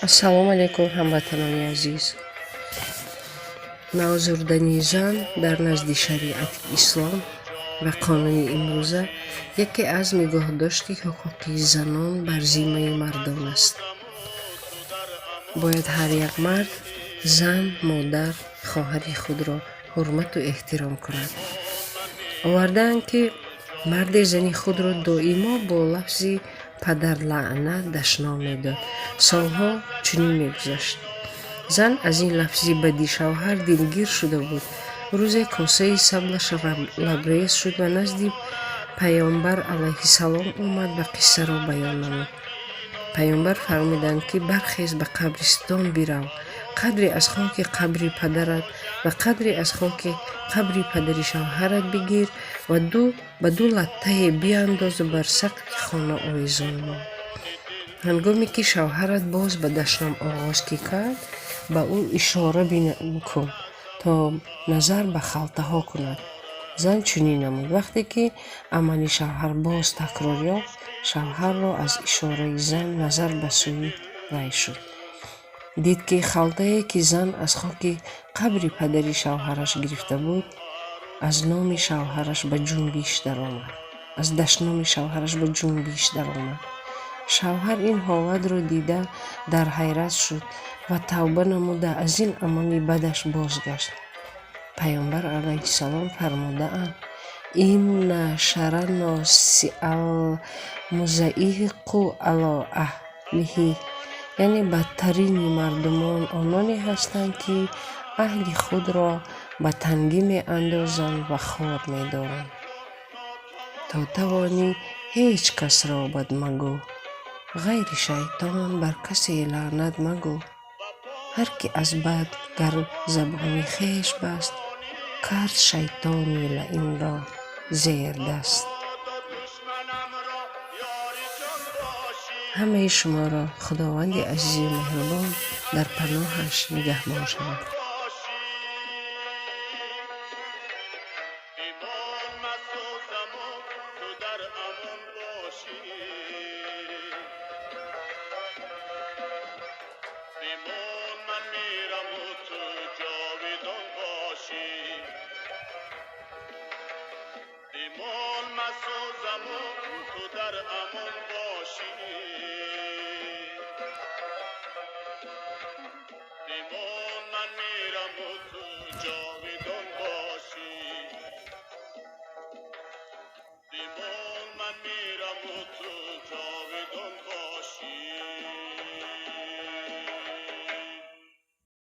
ассалому алайкум ҳамватанони азиз. наозурдани зан дар назди шариати ислом ва қонуни имрӯза яке аз нигоҳдошти ҳуқуқи занон бар зиммаи мардон аст. бояд ҳар як мард зан, модар, хоҳари худро ҳурмату эҳтиром кунад. овардаанд, ки марде зани худро доимо бо лафзи падар лаънат дашном медод. солҳо чунин мегузашт. зан аз ин лафзи бади шавҳар дилгир шуда буд. рӯзе косаи саблаш лабрез шуд ва назди паёмбар алайҳиссалом омад ва қиссаро баён намуд. паёмбар фармуданд, ки бархез ба қабристон бирав, қадре аз хоки қабри падарат ва қадре аз хоки қабри падари шавҳарат бигир ва ба ду латтае биандоз бар сақфи хона овезон мон. ҳангоме ки шавҳарат боз ба дашном оғоз ки кард, ба ӯ ишора кун, то назар ба халтаҳо кунад. зан чунин намуд. вақте ки амали шавҳар боз такрор ёфт, шавҳарро аз ишораи зан назар ба сӯи вай шуд. дид, ки халтае, ки зан аз хоки қабри падари шавҳараш гирифта буд, аз номи шавҳараш ба ҷунбиш даромад. аз дашноми шавҳараш ба ҷунбиш даромад. шавҳар ин ҳолатро дида дар ҳайрат шуд ва тавба намуда аз ин амали бадаш бозгашт. паёмбар алайҳиссалом фармудаанд: инна шаранноси алмузаиқу ало аҳлиҳи, яъне бадтарини мардумон ононе ҳастанд, ки аҳли худро ба тангӣ меандозанд ва хор медоранд. то тавонӣ ҳеҷ касро бад магӯ, ғайри шайтон бар касе лаънат магӯ. ҳар ки аз бад гар забони хеш баст, кард шайтони лаъинро зер даст. ҳамаи шуморо худованди азизу меҳрубон дар паноҳаш нигаҳбон шавад. ایمان مسازم و تو در امان باشی. ایمان من میرم و تو جاودان